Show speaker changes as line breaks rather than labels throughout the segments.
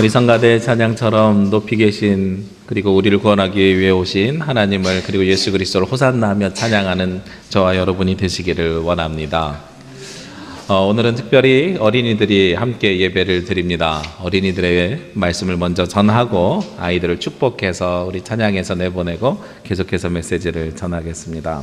우리 성가대 찬양처럼 높이 계신 그리고 우리를 구원하기 위해 오신 하나님을 그리고 예수 그리스도를 호산나하며 찬양하는 저와 여러분이 되시기를 원합니다. 오늘은 특별히 어린이들이 함께 예배를 드립니다. 어린이들의 말씀을 먼저 전하고 아이들을 축복해서 우리 찬양에서 내보내고 계속해서 메시지를 전하겠습니다.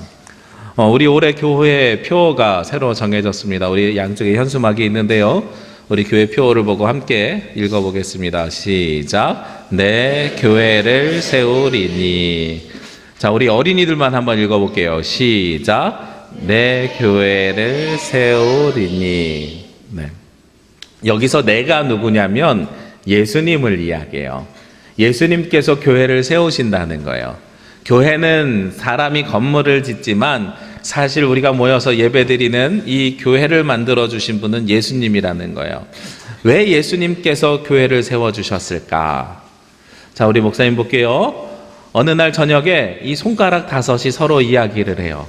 우리 올해 교회 표가 새로 정해졌습니다. 우리 양쪽에 현수막이 있는데요. 우리 교회 표를 보고 함께 읽어보겠습니다. 시작. 내 교회를 세우리니. 자, 우리 어린이들만 한번 읽어볼게요. 시작. 내 교회를 세우리니. 네. 여기서 내가 누구냐면 예수님을 이야기해요. 예수님께서 교회를 세우신다는 거예요. 교회는 사람이 건물을 짓지만 사실 우리가 모여서 예배드리는 이 교회를 만들어주신 분은 예수님이라는 거예요. 왜 예수님께서 교회를 세워주셨을까? 자, 우리 목사님 볼게요. 어느 날 저녁에 이 손가락 다섯이 서로 이야기를 해요.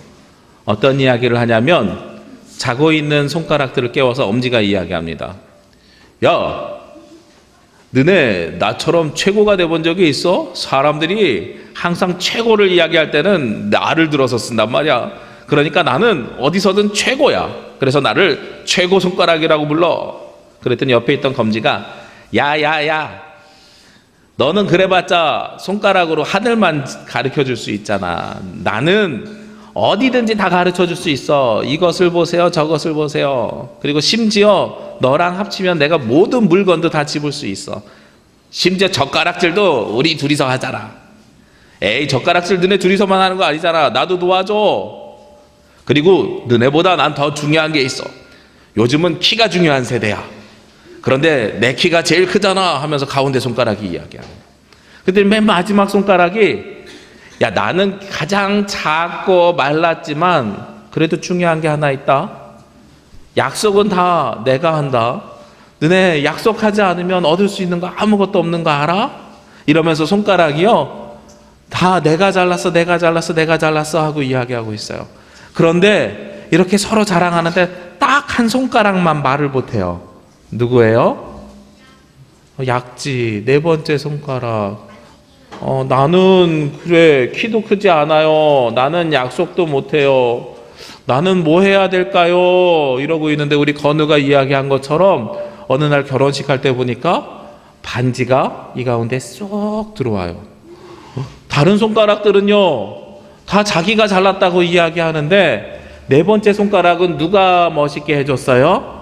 어떤 이야기를 하냐면 자고 있는 손가락들을 깨워서 엄지가 이야기합니다. 야, 너네 나처럼 최고가 돼본 적이 있어? 사람들이 항상 최고를 이야기할 때는 나를 들어서 쓴단 말이야. 그러니까 나는 어디서든 최고야. 그래서 나를 최고 손가락이라고 불러. 그랬더니 옆에 있던 검지가 야야야, 너는 그래봤자 손가락으로 하늘만 가르쳐줄 수 있잖아. 나는 어디든지 다 가르쳐줄 수 있어. 이것을 보세요, 저것을 보세요. 그리고 심지어 너랑 합치면 내가 모든 물건도 다 집을 수 있어. 심지어 젓가락질도 우리 둘이서 하잖아. 에이, 젓가락질 너네 둘이서만 하는 거 아니잖아. 나도 도와줘. 그리고 너네보다 난 더 중요한 게 있어. 요즘은 키가 중요한 세대야. 그런데 내 키가 제일 크잖아 하면서 가운데 손가락이 이야기하는. 근데 맨 마지막 손가락이 야, 나는 가장 작고 말랐지만 그래도 중요한 게 하나 있다. 약속은 다 내가 한다. 너네 약속하지 않으면 얻을 수 있는 거 아무것도 없는 거 알아? 이러면서 손가락이요, 다 내가 잘랐어, 내가 잘랐어, 내가 잘랐어 하고 이야기하고 있어요. 그런데 이렇게 서로 자랑하는데 딱 한 손가락만 말을 못해요. 누구예요? 약지, 네 번째 손가락. 나는 그래 키도 크지 않아요. 나는 약속도 못해요. 나는 뭐 해야 될까요? 이러고 있는데 우리 건우가 이야기한 것처럼 어느 날 결혼식 할 때 보니까 반지가 이 가운데 쏙 들어와요. 다른 손가락들은요 다 자기가 잘났다고 이야기하는데 네 번째 손가락은 누가 멋있게 해줬어요?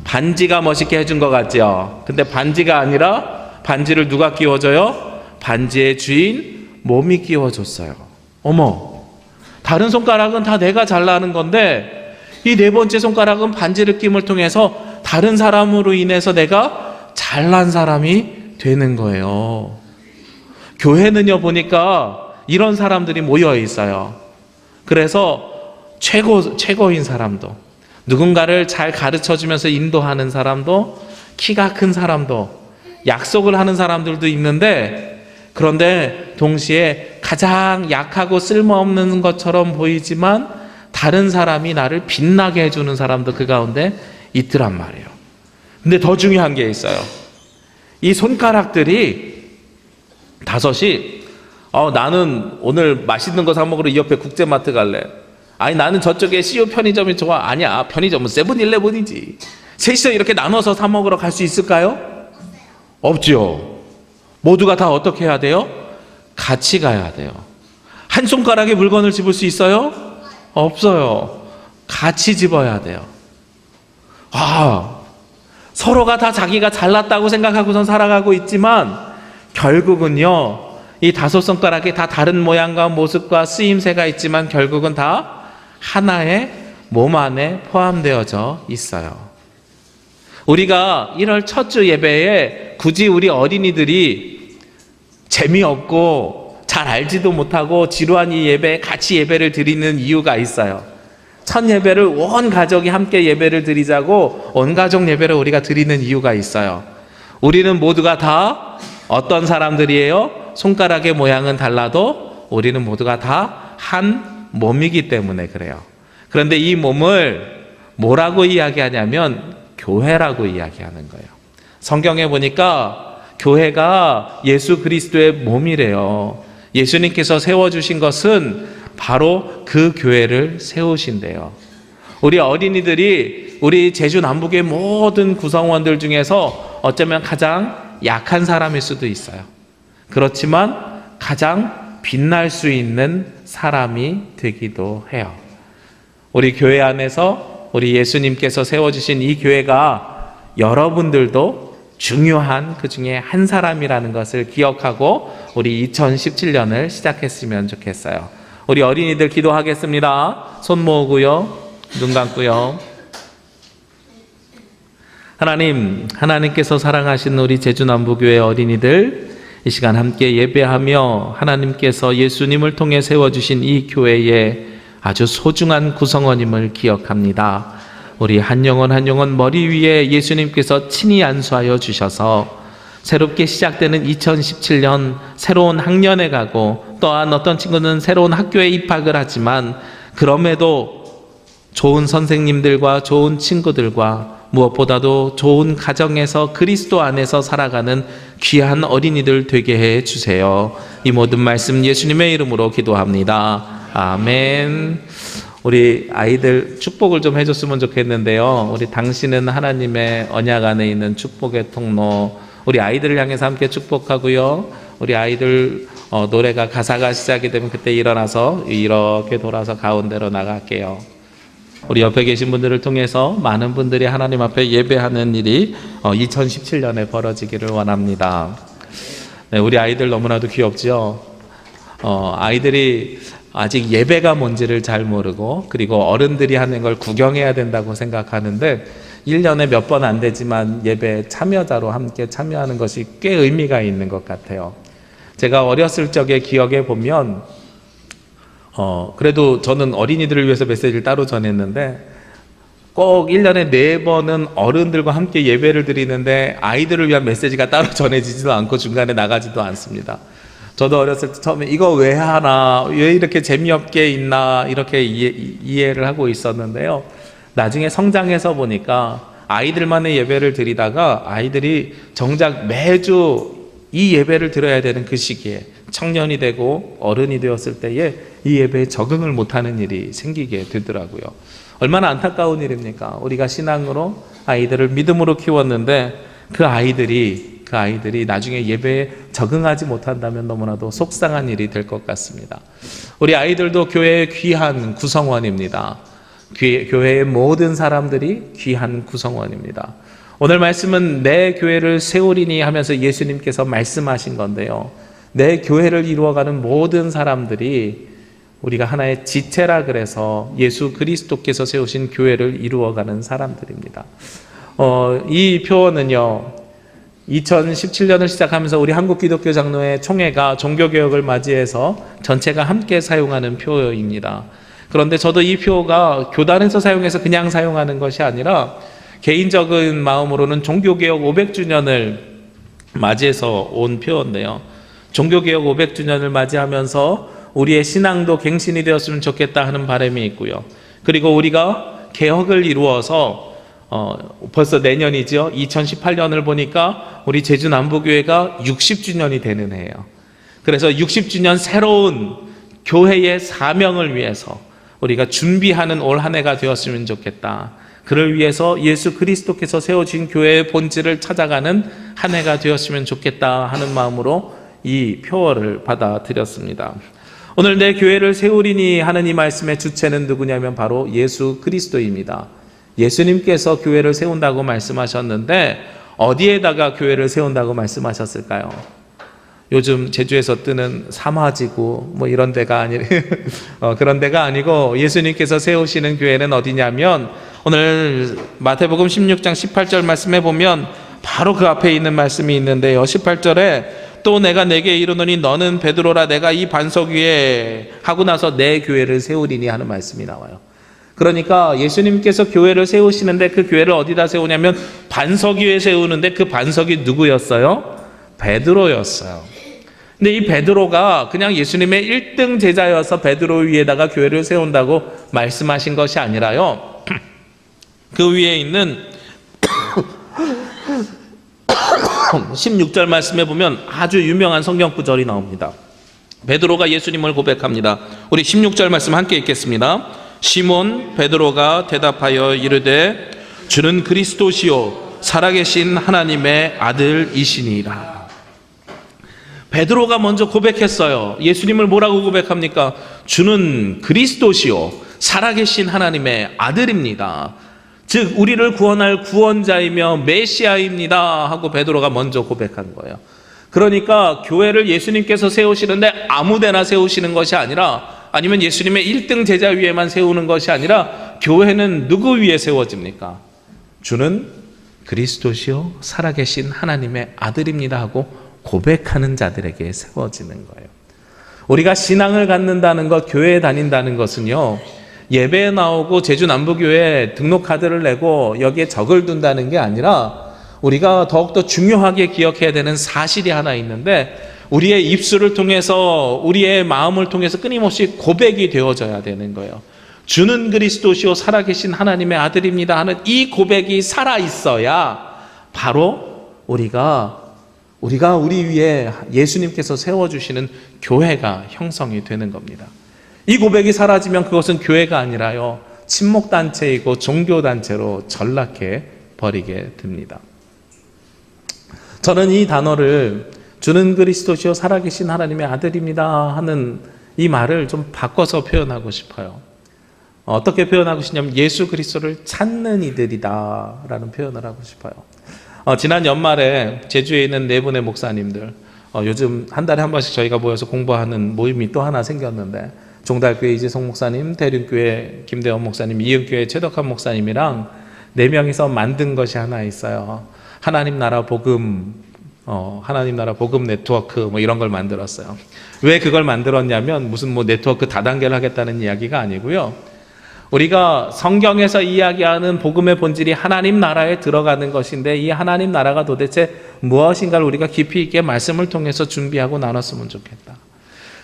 반지가 멋있게 해준 것 같죠? 근데 반지가 아니라 반지를 누가 끼워줘요? 반지의 주인 몸이 끼워줬어요. 어머, 다른 손가락은 다 내가 잘나는 건데 이 네 번째 손가락은 반지를 낌을 통해서 다른 사람으로 인해서 내가 잘난 사람이 되는 거예요. 교회는요 보니까 이런 사람들이 모여 있어요. 그래서 최고인 사람도, 누군가를 잘 가르쳐주면서 인도하는 사람도, 키가 큰 사람도, 약속을 하는 사람들도 있는데, 그런데 동시에 가장 약하고 쓸모없는 것처럼 보이지만 다른 사람이 나를 빛나게 해주는 사람도 그 가운데 있더란 말이에요. 근데 더 중요한 게 있어요. 이 손가락들이 다섯이 나는 오늘 맛있는 거 사 먹으러 이 옆에 국제마트 갈래. 아니, 나는 저쪽에 CU 편의점이 좋아. 아니야, 편의점은 세븐일레븐이지. 셋이서 이렇게 나눠서 사 먹으러 갈 수 있을까요? 없죠. 모두가 다 어떻게 해야 돼요? 같이 가야 돼요. 한 손가락에 물건을 집을 수 있어요? 없어요. 같이 집어야 돼요. 서로가 다 자기가 잘났다고 생각하고선 살아가고 있지만 결국은요, 이 다섯 손가락이 다 다른 모양과 모습과 쓰임새가 있지만 결국은 다 하나의 몸 안에 포함되어져 있어요. 우리가 1월 첫 주 예배에 굳이 우리 어린이들이 재미없고 잘 알지도 못하고 지루한 이 예배에 같이 예배를 드리는 이유가 있어요. 첫 예배를 온 가족이 함께 예배를 드리자고 온 가족 예배를 우리가 드리는 이유가 있어요. 우리는 모두가 다 어떤 사람들이에요? 손가락의 모양은 달라도 우리는 모두가 다 한 몸이기 때문에 그래요. 그런데 이 몸을 뭐라고 이야기하냐면 교회라고 이야기하는 거예요. 성경에 보니까 교회가 예수 그리스도의 몸이래요. 예수님께서 세워주신 것은 바로 그 교회를 세우신대요. 우리 어린이들이 우리 제주 남북의 모든 구성원들 중에서 어쩌면 가장 약한 사람일 수도 있어요. 그렇지만 가장 빛날 수 있는 사람이 되기도 해요. 우리 교회 안에서 우리 예수님께서 세워주신 이 교회가 여러분들도 중요한 그 중에 한 사람이라는 것을 기억하고 우리 2017년을 시작했으면 좋겠어요. 우리 어린이들 기도하겠습니다. 손 모으고요. 눈 감고요. 하나님, 하나님께서 사랑하신 우리 제주남부교회 어린이들 이 시간 함께 예배하며 하나님께서 예수님을 통해 세워주신 이 교회의 아주 소중한 구성원임을 기억합니다. 우리 한 영혼 한 영혼 머리 위에 예수님께서 친히 안수하여 주셔서 새롭게 시작되는 2017년 새로운 학년에 가고 또한 어떤 친구는 새로운 학교에 입학을 하지만 그럼에도 좋은 선생님들과 좋은 친구들과 무엇보다도 좋은 가정에서 그리스도 안에서 살아가는 귀한 어린이들 되게 해 주세요. 이 모든 말씀 예수님의 이름으로 기도합니다. 아멘. 우리 아이들 축복을 좀 해줬으면 좋겠는데요. 우리 당신은 하나님의 언약 안에 있는 축복의 통로. 우리 아이들을 향해서 함께 축복하고요. 우리 아이들 노래가 가사가 시작이 되면 그때 일어나서 이렇게 돌아서 가운데로 나갈게요. 우리 옆에 계신 분들을 통해서 많은 분들이 하나님 앞에 예배하는 일이 2017년에 벌어지기를 원합니다. 네, 우리 아이들 너무나도 귀엽죠? 아이들이 아직 예배가 뭔지를 잘 모르고 그리고 어른들이 하는 걸 구경해야 된다고 생각하는데 1년에 몇 번 안 되지만 예배 참여자로 함께 참여하는 것이 꽤 의미가 있는 것 같아요. 제가 어렸을 적에 기억해 보면 그래도 저는 어린이들을 위해서 메시지를 따로 전했는데 꼭 1년에 4번은 어른들과 함께 예배를 드리는데 아이들을 위한 메시지가 따로 전해지지도 않고 중간에 나가지도 않습니다. 저도 어렸을 때 처음에 이거 왜 하나, 왜 이렇게 재미없게 있나 이렇게 이해를 하고 있었는데요. 나중에 성장해서 보니까 아이들만의 예배를 드리다가 아이들이 정작 매주 이 예배를 드려야 되는 그 시기에 청년이 되고 어른이 되었을 때에 이 예배에 적응을 못하는 일이 생기게 되더라고요. 얼마나 안타까운 일입니까? 우리가 신앙으로 아이들을 믿음으로 키웠는데 그 아이들이 나중에 예배에 적응하지 못한다면 너무나도 속상한 일이 될 것 같습니다. 우리 아이들도 교회의 귀한 구성원입니다. 교회의 모든 사람들이 귀한 구성원입니다. 오늘 말씀은 내 교회를 세우리니 하면서 예수님께서 말씀하신 건데요. 내 교회를 이루어가는 모든 사람들이 우리가 하나의 지체라 그래서 예수 그리스도께서 세우신 교회를 이루어가는 사람들입니다. 이 표어는요, 2017년을 시작하면서 우리 한국기독교장로회 총회가 종교개혁을 맞이해서 전체가 함께 사용하는 표어입니다. 그런데 저도 이 표어가 교단에서 사용해서 그냥 사용하는 것이 아니라 개인적인 마음으로는 종교개혁 500주년을 맞이해서 온 표어인데요. 종교개혁 500주년을 맞이하면서 우리의 신앙도 갱신이 되었으면 좋겠다 하는 바람이 있고요. 그리고 우리가 개혁을 이루어서 벌써 내년이죠. 2018년을 보니까 우리 제주 남부교회가 60주년이 되는 해예요. 그래서 60주년 새로운 교회의 사명을 위해서 우리가 준비하는 올 한 해가 되었으면 좋겠다. 그를 위해서 예수 그리스도께서 세워진 교회의 본질을 찾아가는 한 해가 되었으면 좋겠다 하는 마음으로 이 표어를 받아들였습니다. 오늘 내 교회를 세우리니 하는 이 말씀의 주체는 누구냐면 바로 예수 그리스도입니다. 예수님께서 교회를 세운다고 말씀하셨는데 어디에다가 교회를 세운다고 말씀하셨을까요? 요즘 제주에서 뜨는 삼화지구 뭐 이런 데가 그런 데가 아니고 예수님께서 세우시는 교회는 어디냐면 오늘 마태복음 16장 18절 말씀에 보면 바로 그 앞에 있는 말씀이 있는데요. 18절에 또 내가 내게 이르노니 너는 베드로라 내가 이 반석 위에 하고 나서 내 교회를 세우리니 하는 말씀이 나와요. 그러니까 예수님께서 교회를 세우시는데 그 교회를 어디다 세우냐면 반석 위에 세우는데 그 반석이 누구였어요? 베드로였어요. 근데 이 베드로가 그냥 예수님의 1등 제자여서 베드로 위에다가 교회를 세운다고 말씀하신 것이 아니라요. 그 위에 있는 16절 말씀에 보면 아주 유명한 성경 구절이 나옵니다. 베드로가 예수님을 고백합니다. 우리 16절 말씀 함께 읽겠습니다. 시몬 베드로가 대답하여 이르되 주는 그리스도시요 살아계신 하나님의 아들이시니라. 베드로가 먼저 고백했어요. 예수님을 뭐라고 고백합니까? 주는 그리스도시요 살아계신 하나님의 아들입니다. 즉 우리를 구원할 구원자이며 메시아입니다 하고 베드로가 먼저 고백한 거예요. 그러니까 교회를 예수님께서 세우시는데 아무데나 세우시는 것이 아니라, 아니면 예수님의 1등 제자 위에만 세우는 것이 아니라, 교회는 누구 위에 세워집니까? 주는 그리스도시요 살아계신 하나님의 아들입니다 하고 고백하는 자들에게 세워지는 거예요. 우리가 신앙을 갖는다는 것, 교회에 다닌다는 것은요, 예배에 나오고 제주 남부교회에 등록카드를 내고 여기에 적을 둔다는 게 아니라, 우리가 더욱더 중요하게 기억해야 되는 사실이 하나 있는데, 우리의 입술을 통해서, 우리의 마음을 통해서 끊임없이 고백이 되어져야 되는 거예요. 주는 그리스도시요 살아계신 하나님의 아들입니다 하는 이 고백이 살아있어야 바로 우리가 우리 위에 예수님께서 세워주시는 교회가 형성이 되는 겁니다. 이 고백이 사라지면 그것은 교회가 아니라요, 친목단체이고 종교단체로 전락해 버리게 됩니다. 저는 이 단어를 주는 그리스도시요 살아계신 하나님의 아들입니다 하는 이 말을 좀 바꿔서 표현하고 싶어요. 어떻게 표현하고 싶냐면 예수 그리스도를 찾는 이들이다 라는 표현을 하고 싶어요. 지난 연말에 제주에 있는 네 분의 목사님들, 요즘 한 달에 한 번씩 저희가 모여서 공부하는 모임이 또 하나 생겼는데, 종달교회 이재성 목사님, 대륜교회 김대원 목사님, 이은교회 최덕한 목사님이랑 네 명이서 만든 것이 하나 있어요. 하나님 나라 복음 네트워크 뭐 이런 걸 만들었어요. 왜 그걸 만들었냐면 무슨 뭐 네트워크 다단계를 하겠다는 이야기가 아니고요. 우리가 성경에서 이야기하는 복음의 본질이 하나님 나라에 들어가는 것인데, 이 하나님 나라가 도대체 무엇인가를 우리가 깊이 있게 말씀을 통해서 준비하고 나눴으면 좋겠다.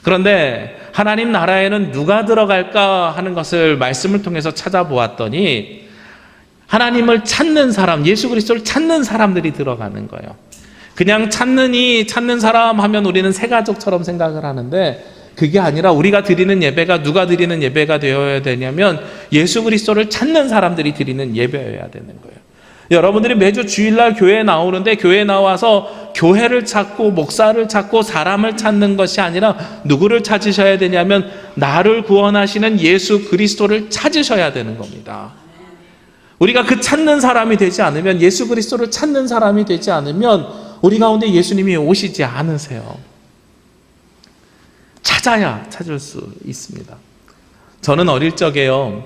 그런데 하나님 나라에는 누가 들어갈까 하는 것을 말씀을 통해서 찾아보았더니, 하나님을 찾는 사람, 예수 그리스도를 찾는 사람들이 들어가는 거예요. 그냥 찾는 사람 하면 우리는 새가족처럼 생각을 하는데, 그게 아니라 우리가 드리는 예배가 누가 드리는 예배가 되어야 되냐면 예수 그리스도를 찾는 사람들이 드리는 예배여야 되는 거예요. 여러분들이 매주 주일날 교회에 나오는데, 교회에 나와서 교회를 찾고 목사를 찾고 사람을 찾는 것이 아니라 누구를 찾으셔야 되냐면 나를 구원하시는 예수 그리스도를 찾으셔야 되는 겁니다. 우리가 그 찾는 사람이 되지 않으면, 예수 그리스도를 찾는 사람이 되지 않으면 우리 가운데 예수님이 오시지 않으세요. 찾아야 찾을 수 있습니다. 저는 어릴 적에요,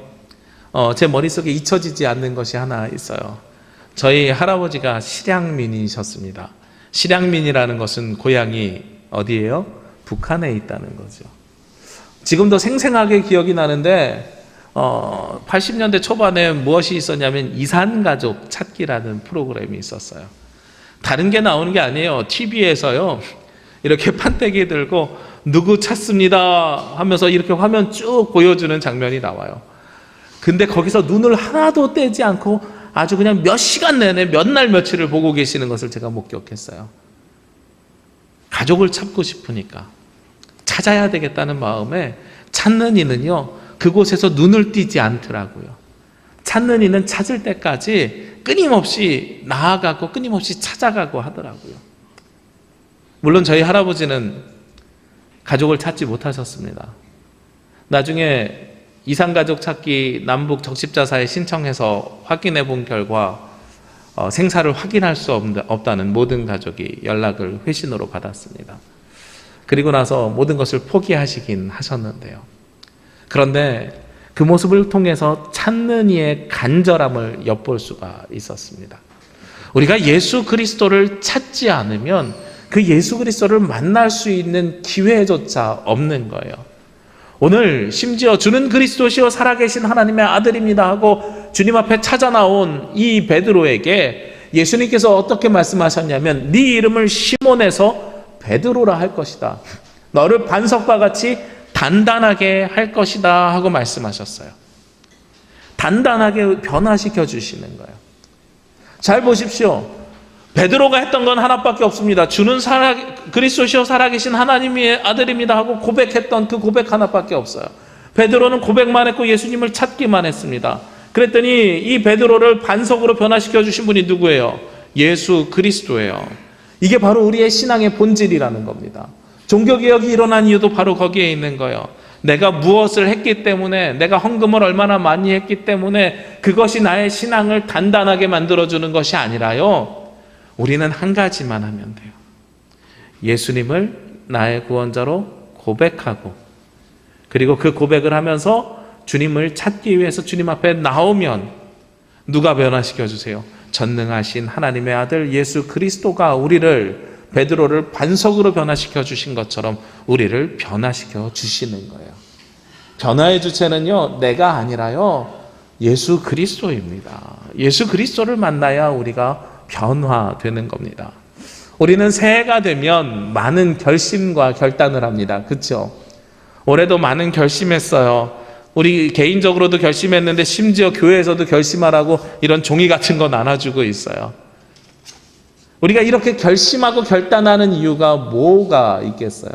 제 머릿속에 잊혀지지 않는 것이 하나 있어요. 저희 할아버지가 실향민이셨습니다. 실향민이라는 것은 고향이 어디예요? 북한에 있다는 거죠. 지금도 생생하게 기억이 나는데 80년대 초반에 무엇이 있었냐면 이산가족 찾기라는 프로그램이 있었어요. 다른 게 나오는 게 아니에요. TV에서요 이렇게 판때기 들고 누구 찾습니다 하면서 이렇게 화면 쭉 보여주는 장면이 나와요. 근데 거기서 눈을 하나도 떼지 않고 아주 그냥 몇 시간 내내 몇 날 며칠을 보고 계시는 것을 제가 목격했어요. 가족을 찾고 싶으니까, 찾아야 되겠다는 마음에 찾는 이는요 그곳에서 눈을 띄지 않더라고요. 찾는 이는 찾을 때까지 끊임없이 나아가고 끊임없이 찾아가고 하더라고요. 물론 저희 할아버지는 가족을 찾지 못하셨습니다. 나중에 이산가족 찾기 남북 적십자사에 신청해서 확인해 본 결과 생사를 확인할 수 없다는 모든 가족이 연락을 회신으로 받았습니다. 그리고 나서 모든 것을 포기하시긴 하셨는데요. 그런데 그 모습을 통해서 찾는 이의 간절함을 엿볼 수가 있었습니다. 우리가 예수 그리스도를 찾지 않으면 그 예수 그리스도를 만날 수 있는 기회조차 없는 거예요. 오늘 심지어 주는 그리스도시요 살아계신 하나님의 아들입니다 하고 주님 앞에 찾아 나온 이 베드로에게 예수님께서 어떻게 말씀하셨냐면, 네 이름을 시몬에서 베드로라 할 것이다. 너를 반석과 같이 단단하게 할 것이다 하고 말씀하셨어요. 단단하게 변화시켜 주시는 거예요. 잘 보십시오. 베드로가 했던 건 하나밖에 없습니다. 주는 그리스도시요 살아계신 하나님의 아들입니다 하고 고백했던 그 고백 하나밖에 없어요. 베드로는 고백만 했고 예수님을 찾기만 했습니다. 그랬더니 이 베드로를 반석으로 변화시켜 주신 분이 누구예요? 예수 그리스도예요. 이게 바로 우리의 신앙의 본질이라는 겁니다. 종교개혁이 일어난 이유도 바로 거기에 있는 거예요. 내가 무엇을 했기 때문에, 내가 헌금을 얼마나 많이 했기 때문에 그것이 나의 신앙을 단단하게 만들어주는 것이 아니라요, 우리는 한 가지만 하면 돼요. 예수님을 나의 구원자로 고백하고, 그리고 그 고백을 하면서 주님을 찾기 위해서 주님 앞에 나오면 누가 변화시켜 주세요? 전능하신 하나님의 아들 예수 그리스도가 우리를, 베드로를 반석으로 변화시켜 주신 것처럼 우리를 변화시켜 주시는 거예요. 변화의 주체는요, 내가 아니라요, 예수 그리스도입니다. 예수 그리스도를 만나야 우리가 변화되는 겁니다. 우리는 새해가 되면 많은 결심과 결단을 합니다. 그렇죠? 올해도 많은 결심했어요. 우리 개인적으로도 결심했는데 심지어 교회에서도 결심하라고 이런 종이 같은 거 나눠주고 있어요. 우리가 이렇게 결심하고 결단하는 이유가 뭐가 있겠어요?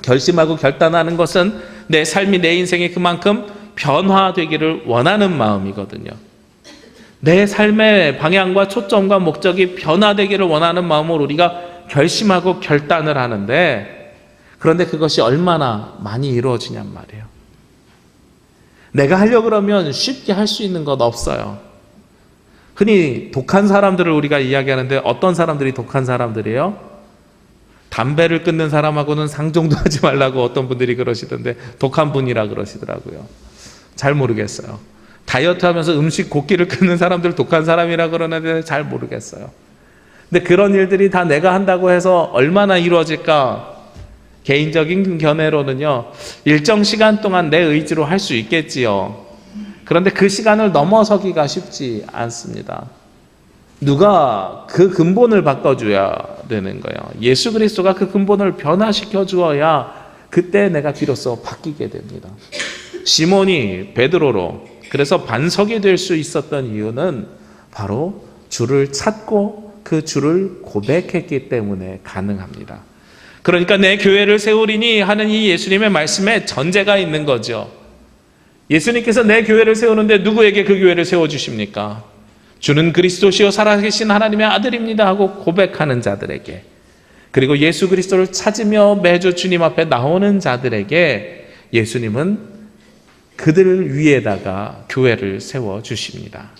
결심하고 결단하는 것은 내 삶이, 내 인생이 그만큼 변화되기를 원하는 마음이거든요. 내 삶의 방향과 초점과 목적이 변화되기를 원하는 마음으로 우리가 결심하고 결단을 하는데, 그런데 그것이 얼마나 많이 이루어지냔 말이에요. 내가 하려고 그러면 쉽게 할 수 있는 것 없어요. 흔히 독한 사람들을 우리가 이야기하는데 어떤 사람들이 독한 사람들이에요? 담배를 끊는 사람하고는 상종도 하지 말라고 어떤 분들이 그러시던데 독한 분이라 그러시더라고요. 잘 모르겠어요. 다이어트 하면서 음식 곱기를 끊는 사람들 독한 사람이라 그러는데 잘 모르겠어요. 근데 그런 일들이 다 내가 한다고 해서 얼마나 이루어질까? 개인적인 견해로는요, 일정 시간 동안 내 의지로 할 수 있겠지요. 그런데 그 시간을 넘어서기가 쉽지 않습니다. 누가 그 근본을 바꿔줘야 되는 거예요. 예수 그리스도가 그 근본을 변화시켜 주어야 그때 내가 비로소 바뀌게 됩니다. 시몬이 베드로로 그래서 반석이 될 수 있었던 이유는 바로 주를 찾고 그 주를 고백했기 때문에 가능합니다. 그러니까 내 교회를 세우리니 하는 이 예수님의 말씀에 전제가 있는 거죠. 예수님께서 내 교회를 세우는데 누구에게 그 교회를 세워주십니까? 주는 그리스도시요 살아계신 하나님의 아들입니다 하고 고백하는 자들에게, 그리고 예수 그리스도를 찾으며 매주 주님 앞에 나오는 자들에게 예수님은 그들 위에다가 교회를 세워주십니다.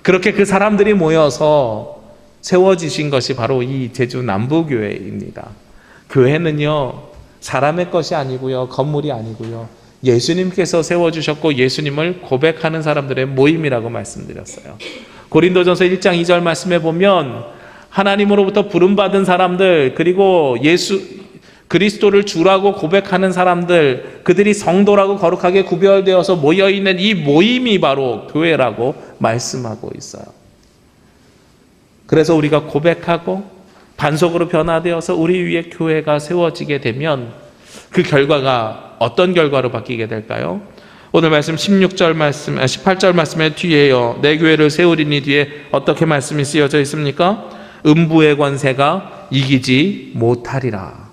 그렇게 그 사람들이 모여서 세워지신 것이 바로 이 제주 남부교회입니다. 교회는요, 사람의 것이 아니고요, 건물이 아니고요, 예수님께서 세워주셨고 예수님을 고백하는 사람들의 모임이라고 말씀드렸어요. 고린도전서 1장 2절 말씀에 보면 하나님으로부터 부름받은 사람들, 그리고 그리스도를 주라고 고백하는 사람들, 그들이 성도라고 거룩하게 구별되어서 모여있는 이 모임이 바로 교회라고 말씀하고 있어요. 그래서 우리가 고백하고 반석으로 변화되어서 우리 위에 교회가 세워지게 되면 그 결과가 어떤 결과로 바뀌게 될까요? 오늘 말씀 18절 말씀의 뒤에요, 내 교회를 세우리니 뒤에 어떻게 말씀이 쓰여져 있습니까? 음부의 권세가 이기지 못하리라.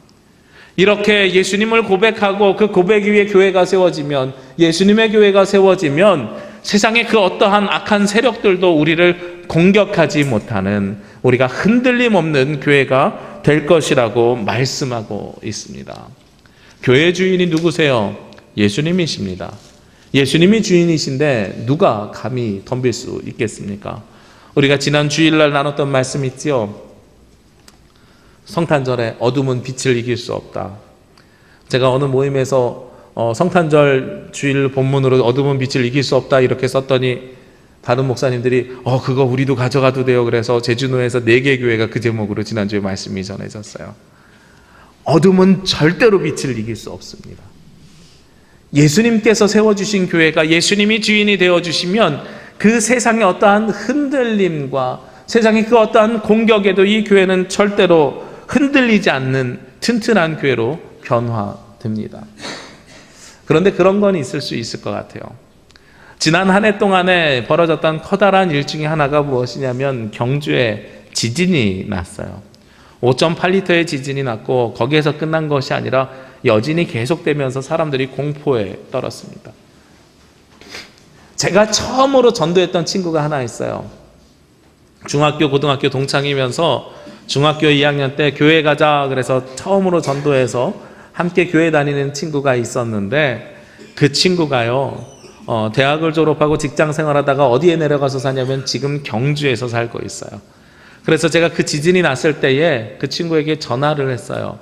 이렇게 예수님을 고백하고 그 고백 위에 교회가 세워지면, 예수님의 교회가 세워지면 세상의 그 어떠한 악한 세력들도 우리를 공격하지 못하는, 우리가 흔들림 없는 교회가 될 것이라고 말씀하고 있습니다. 교회 주인이 누구세요? 예수님이십니다. 예수님이 주인이신데 누가 감히 덤빌 수 있겠습니까? 우리가 지난 주일날 나눴던 말씀 있지요? 성탄절에 어둠은 빛을 이길 수 없다. 제가 어느 모임에서 성탄절 주일 본문으로 어둠은 빛을 이길 수 없다 이렇게 썼더니 다른 목사님들이 그거 우리도 가져가도 돼요. 그래서 제주노에서 4개 교회가 그 제목으로 지난주에 말씀이 전해졌어요. 어둠은 절대로 빛을 이길 수 없습니다. 예수님께서 세워주신 교회가 예수님이 주인이 되어주시면 그 세상의 어떠한 흔들림과 세상의 그 어떠한 공격에도 이 교회는 절대로 흔들리지 않는 튼튼한 교회로 변화됩니다. 그런데 그런 건 있을 수 있을 것 같아요. 지난 한 해 동안에 벌어졌던 커다란 일 중에 하나가 무엇이냐면 경주에 지진이 났어요. 5.8리터의 지진이 났고 거기에서 끝난 것이 아니라 여진이 계속되면서 사람들이 공포에 떨었습니다. 제가 처음으로 전도했던 친구가 하나 있어요. 중학교, 고등학교 동창이면서 중학교 2학년 때 교회 가자 그래서 처음으로 전도해서 함께 교회 다니는 친구가 있었는데 그 친구가요, 대학을 졸업하고 직장 생활하다가 어디에 내려가서 사냐면 지금 경주에서 살고 있어요. 그래서 제가 그 지진이 났을 때에 그 친구에게 전화를 했어요.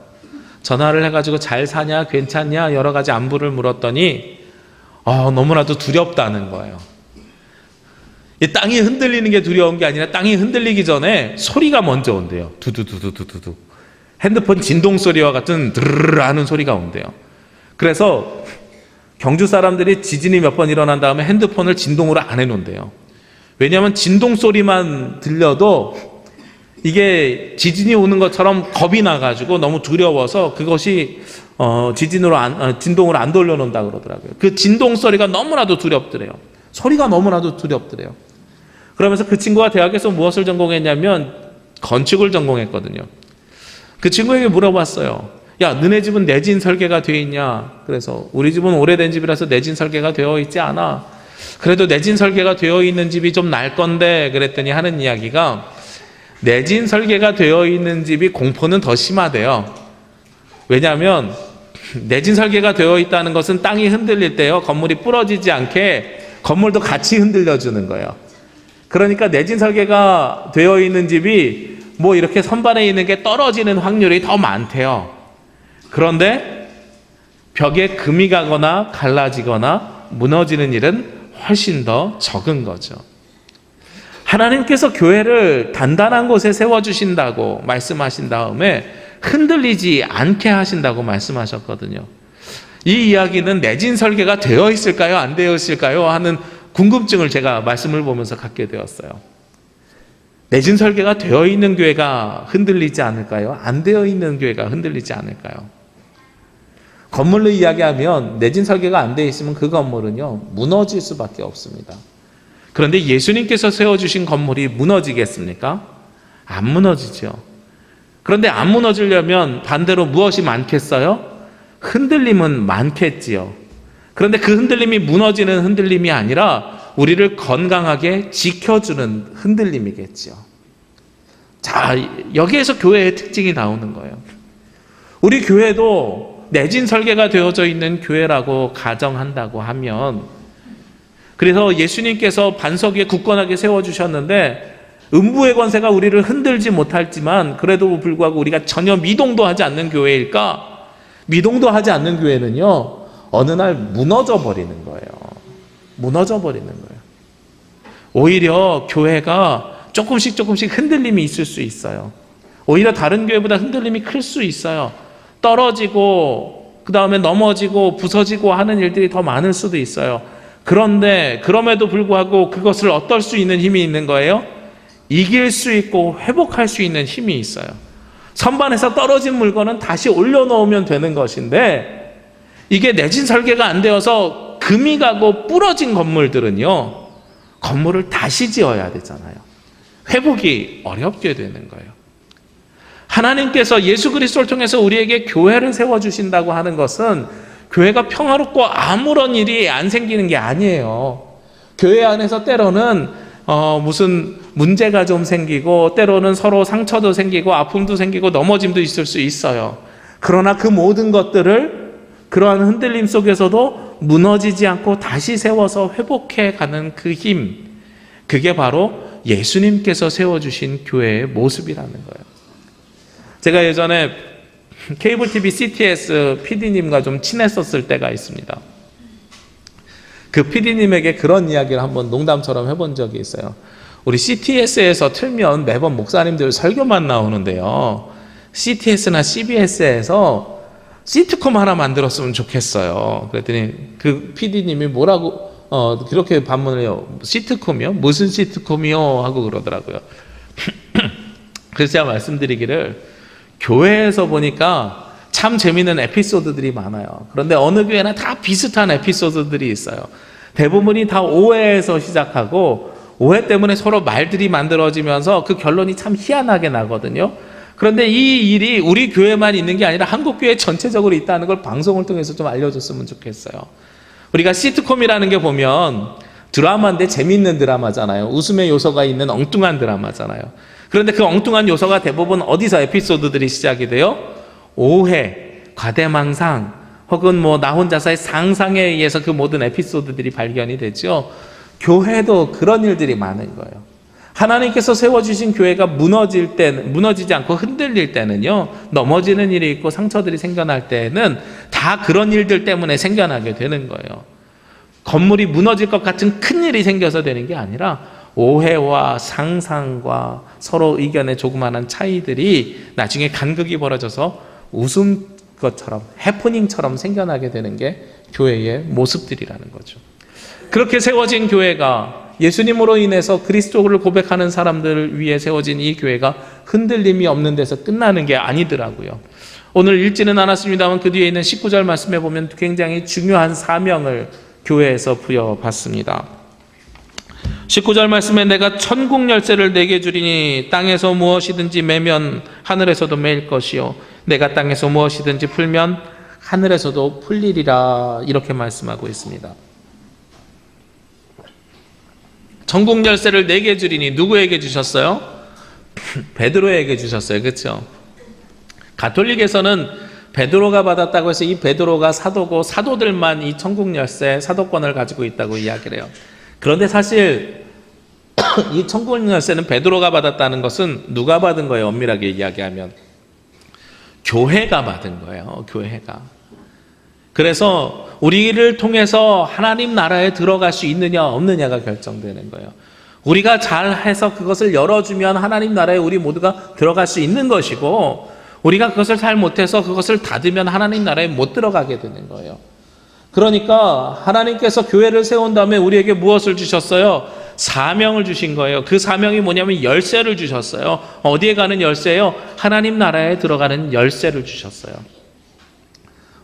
전화를 해가지고 잘 사냐, 괜찮냐 여러 가지 안부를 물었더니 너무나도 두렵다는 거예요. 이 땅이 흔들리는 게 두려운 게 아니라 땅이 흔들리기 전에 소리가 먼저 온대요. 두두두두두두. 핸드폰 진동 소리와 같은 드르르 하는 소리가 온대요. 그래서 경주 사람들이 지진이 몇 번 일어난 다음에 핸드폰을 진동으로 안 해놓는데요. 왜냐하면 진동 소리만 들려도 이게 지진이 오는 것처럼 겁이 나가지고 너무 두려워서 그것이 진동으로 안 돌려놓는다 그러더라고요. 그 진동 소리가 너무나도 두렵더래요. 소리가 너무나도 두렵더래요. 그러면서 그 친구가 대학에서 무엇을 전공했냐면 건축을 전공했거든요. 그 친구에게 물어봤어요. 야, 너네 집은 내진 설계가 되어 있냐? 그래서 우리 집은 오래된 집이라서 내진 설계가 되어 있지 않아. 그래도 내진 설계가 되어 있는 집이 좀 날 건데 그랬더니 하는 이야기가 내진 설계가 되어 있는 집이 공포는 더 심하대요. 왜냐하면 내진 설계가 되어 있다는 것은 땅이 흔들릴 때요, 건물이 부러지지 않게 건물도 같이 흔들려주는 거예요. 그러니까 내진 설계가 되어 있는 집이 뭐 이렇게 선반에 있는 게 떨어지는 확률이 더 많대요. 그런데 벽에 금이 가거나 갈라지거나 무너지는 일은 훨씬 더 적은 거죠. 하나님께서 교회를 단단한 곳에 세워주신다고 말씀하신 다음에 흔들리지 않게 하신다고 말씀하셨거든요. 이 이야기는 내진 설계가 되어 있을까요? 안 되어 있을까요? 하는 궁금증을 제가 말씀을 보면서 갖게 되었어요. 내진 설계가 되어 있는 교회가 흔들리지 않을까요? 안 되어 있는 교회가 흔들리지 않을까요? 건물로 이야기하면 내진 설계가 안 되어 있으면 그 건물은요, 무너질 수밖에 없습니다. 그런데 예수님께서 세워주신 건물이 무너지겠습니까? 안 무너지죠. 그런데 안 무너지려면 반대로 무엇이 많겠어요? 흔들림은 많겠지요. 그런데 그 흔들림이 무너지는 흔들림이 아니라 우리를 건강하게 지켜주는 흔들림이겠지요. 자, 여기에서 교회의 특징이 나오는 거예요. 우리 교회도 내진 설계가 되어져 있는 교회라고 가정한다고 하면, 그래서 예수님께서 반석 위에 굳건하게 세워주셨는데 음부의 권세가 우리를 흔들지 못할지만 그래도 불구하고 우리가 전혀 미동도 하지 않는 교회일까? 미동도 하지 않는 교회는요, 어느 날 무너져 버리는 거예요. 무너져 버리는 거예요. 오히려 교회가 조금씩 흔들림이 있을 수 있어요. 오히려 다른 교회보다 흔들림이 클 수 있어요. 떨어지고 그 다음에 넘어지고 부서지고 하는 일들이 더 많을 수도 있어요. 그런데 그럼에도 불구하고 그것을 어떨 수 있는 힘이 있는 거예요? 이길 수 있고 회복할 수 있는 힘이 있어요. 선반에서 떨어진 물건은 다시 올려놓으면 되는 것인데, 이게 내진 설계가 안 되어서 금이 가고 부러진 건물들은요, 건물을 다시 지어야 되잖아요. 회복이 어렵게 되는 거예요. 하나님께서 예수 그리스도를 통해서 우리에게 교회를 세워주신다고 하는 것은 교회가 평화롭고 아무런 일이 안 생기는 게 아니에요. 교회 안에서 때로는 무슨 문제가 좀 생기고, 때로는 서로 상처도 생기고 아픔도 생기고 넘어짐도 있을 수 있어요. 그러나 그 모든 것들을 그러한 흔들림 속에서도 무너지지 않고 다시 세워서 회복해 가는 그 힘, 그게 바로 예수님께서 세워주신 교회의 모습이라는 거예요. 제가 예전에 케이블 TV CTS PD님과 좀 친했었을 때가 있습니다. 그 PD님에게 그런 이야기를 한번 농담처럼 해본 적이 있어요. 우리 CTS에서 틀면 매번 목사님들 설교만 나오는데요, CTS나 CBS에서 시트콤 하나 만들었으면 좋겠어요. 그랬더니 그 PD님이 뭐라고 그렇게 반문을 해요. 시트콤이요? 무슨 시트콤이요? 하고 그러더라고요. 그래서 제가 말씀드리기를, 교회에서 보니까 참 재미있는 에피소드들이 많아요. 그런데 어느 교회나 다 비슷한 에피소드들이 있어요. 대부분이 다 오해에서 시작하고 오해 때문에 서로 말들이 만들어지면서 그 결론이 참 희한하게 나거든요. 그런데 이 일이 우리 교회만 있는 게 아니라 한국 교회 전체적으로 있다는 걸 방송을 통해서 좀 알려줬으면 좋겠어요. 우리가 시트콤이라는 게 보면 드라마인데 재미있는 드라마잖아요. 웃음의 요소가 있는 엉뚱한 드라마잖아요. 그런데 그 엉뚱한 요소가 대부분 어디서 에피소드들이 시작이 돼요? 오해, 과대망상, 혹은 나 혼자서의 상상에 의해서 그 모든 에피소드들이 발견이 되죠. 교회도 그런 일들이 많은 거예요. 하나님께서 세워주신 교회가 무너지지 않고 흔들릴 때는요, 넘어지는 일이 있고 상처들이 생겨날 때는 다 그런 일들 때문에 생겨나게 되는 거예요. 건물이 무너질 것 같은 큰 일이 생겨서 되는 게 아니라 오해와 상상과 서로 의견의 조그마한 차이들이 나중에 간극이 벌어져서 웃음 것처럼 해프닝처럼 생겨나게 되는 게 교회의 모습들이라는 거죠. 그렇게 세워진 교회가, 예수님으로 인해서 그리스도를 고백하는 사람들을 위해 세워진 이 교회가 흔들림이 없는 데서 끝나는 게 아니더라고요. 오늘 읽지는 않았습니다만 그 뒤에 있는 19절 말씀에 보면 굉장히 중요한 사명을 교회에서 부여받습니다. 19절 말씀에 내가 천국 열쇠를 내게 주리니 땅에서 무엇이든지 매면 하늘에서도 매일 것이요 내가 땅에서 무엇이든지 풀면 하늘에서도 풀리리라, 이렇게 말씀하고 있습니다. 천국 열쇠를 내게 주리니 누구에게 주셨어요? 베드로에게 주셨어요. 그렇죠? 가톨릭에서는 베드로가 받았다고 해서 이 베드로가 사도고 사도들만 이 천국 열쇠 사도권을 가지고 있다고 이야기를 해요. 그런데 사실 이 천국 열쇠는 베드로가 받았다는 것은 누가 받은 거예요? 엄밀하게 이야기하면 교회가 받은 거예요. 교회가. 그래서 우리를 통해서 하나님 나라에 들어갈 수 있느냐 없느냐가 결정되는 거예요. 우리가 잘해서 그것을 열어주면 하나님 나라에 우리 모두가 들어갈 수 있는 것이고, 우리가 그것을 잘 못해서 그것을 닫으면 하나님 나라에 못 들어가게 되는 거예요. 그러니까 하나님께서 교회를 세운 다음에 우리에게 무엇을 주셨어요? 사명을 주신 거예요. 그 사명이 뭐냐면 열쇠를 주셨어요. 어디에 가는 열쇠예요? 하나님 나라에 들어가는 열쇠를 주셨어요.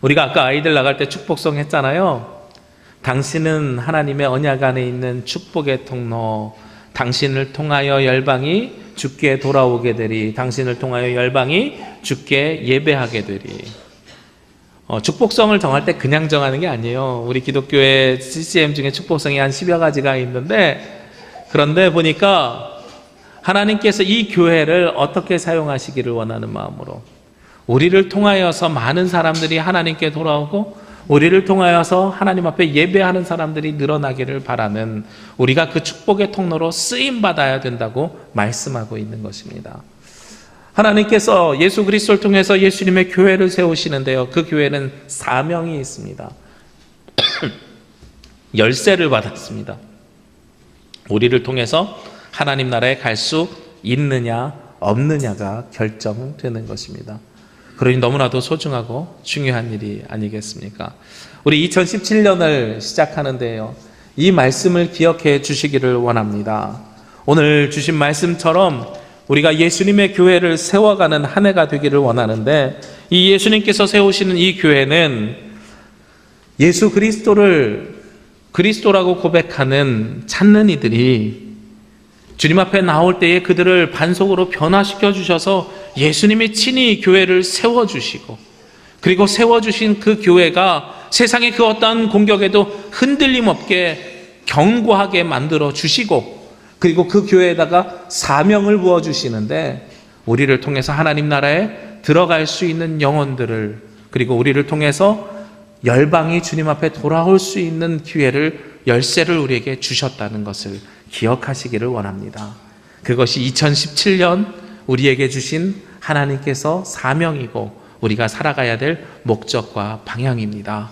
우리가 아까 아이들 나갈 때 축복송 했잖아요. 당신은 하나님의 언약 안에 있는 축복의 통로, 당신을 통하여 열방이 주께 돌아오게 되리, 당신을 통하여 열방이 주께 예배하게 되리. 축복성을 정할 때 그냥 정하는 게 아니에요. 우리 기독교의 CCM 중에 축복성이 한 10여 가지가 있는데, 그런데 보니까 하나님께서 이 교회를 어떻게 사용하시기를 원하는 마음으로, 우리를 통하여서 많은 사람들이 하나님께 돌아오고 우리를 통하여서 하나님 앞에 예배하는 사람들이 늘어나기를 바라는, 우리가 그 축복의 통로로 쓰임받아야 된다고 말씀하고 있는 것입니다. 하나님께서 예수 그리스도를 통해서 예수님의 교회를 세우시는데요, 그 교회는 사명이 있습니다. 열쇠를 받았습니다. 우리를 통해서 하나님 나라에 갈 수 있느냐 없느냐가 결정되는 것입니다. 그러니 너무나도 소중하고 중요한 일이 아니겠습니까? 우리 2017년을 시작하는데요, 이 말씀을 기억해 주시기를 원합니다. 오늘 주신 말씀처럼 우리가 예수님의 교회를 세워가는 한 해가 되기를 원하는데, 이 예수님께서 세우시는 이 교회는 예수 그리스도를 그리스도라고 고백하는 찾는 이들이 주님 앞에 나올 때에 그들을 반석으로 변화시켜 주셔서 예수님이 친히 교회를 세워주시고, 그리고 세워주신 그 교회가 세상의 그 어떠한 공격에도 흔들림 없게 견고하게 만들어 주시고, 그리고 그 교회에다가 사명을 부어주시는데, 우리를 통해서 하나님 나라에 들어갈 수 있는 영혼들을, 그리고 우리를 통해서 열방이 주님 앞에 돌아올 수 있는 기회를, 열쇠를 우리에게 주셨다는 것을 기억하시기를 원합니다. 그것이 2017년 우리에게 주신 하나님께서 사명이고 우리가 살아가야 될 목적과 방향입니다.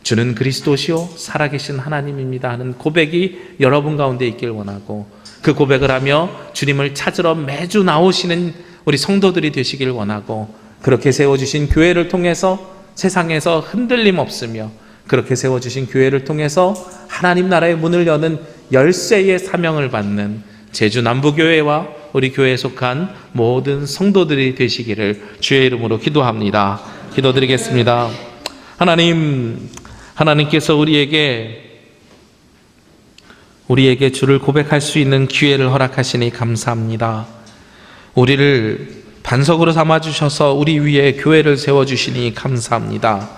주는 그리스도시요 살아계신 하나님입니다 하는 고백이 여러분 가운데 있길 원하고, 그 고백을 하며 주님을 찾으러 매주 나오시는 우리 성도들이 되시길 원하고, 그렇게 세워주신 교회를 통해서 세상에서 흔들림 없으며, 그렇게 세워주신 교회를 통해서 하나님 나라의 문을 여는 열쇠의 사명을 받는 제주 남부교회와 우리 교회에 속한 모든 성도들이 되시기를 주의 이름으로 기도합니다. 기도드리겠습니다. 하나님께서 우리에게 주를 고백할 수 있는 기회를 허락하시니 감사합니다. 우리를 반석으로 삼아주셔서 우리 위에 교회를 세워주시니 감사합니다.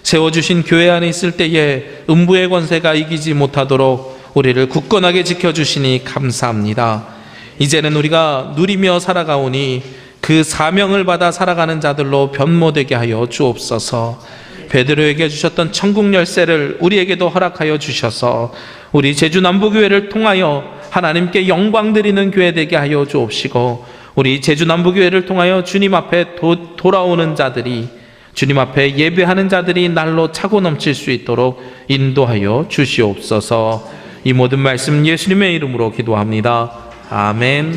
세워주신 교회 안에 있을 때에 음부의 권세가 이기지 못하도록 우리를 굳건하게 지켜주시니 감사합니다. 이제는 우리가 누리며 살아가오니 그 사명을 받아 살아가는 자들로 변모되게 하여 주옵소서. 베드로에게 주셨던 천국 열쇠를 우리에게도 허락하여 주셔서 우리 제주 남부교회를 통하여 하나님께 영광 드리는 교회 되게 하여 주옵시고, 우리 제주 남부교회를 통하여 주님 앞에 돌아오는 자들이, 주님 앞에 예배하는 자들이 날로 차고 넘칠 수 있도록 인도하여 주시옵소서. 이 모든 말씀 예수님의 이름으로 기도합니다. 아멘.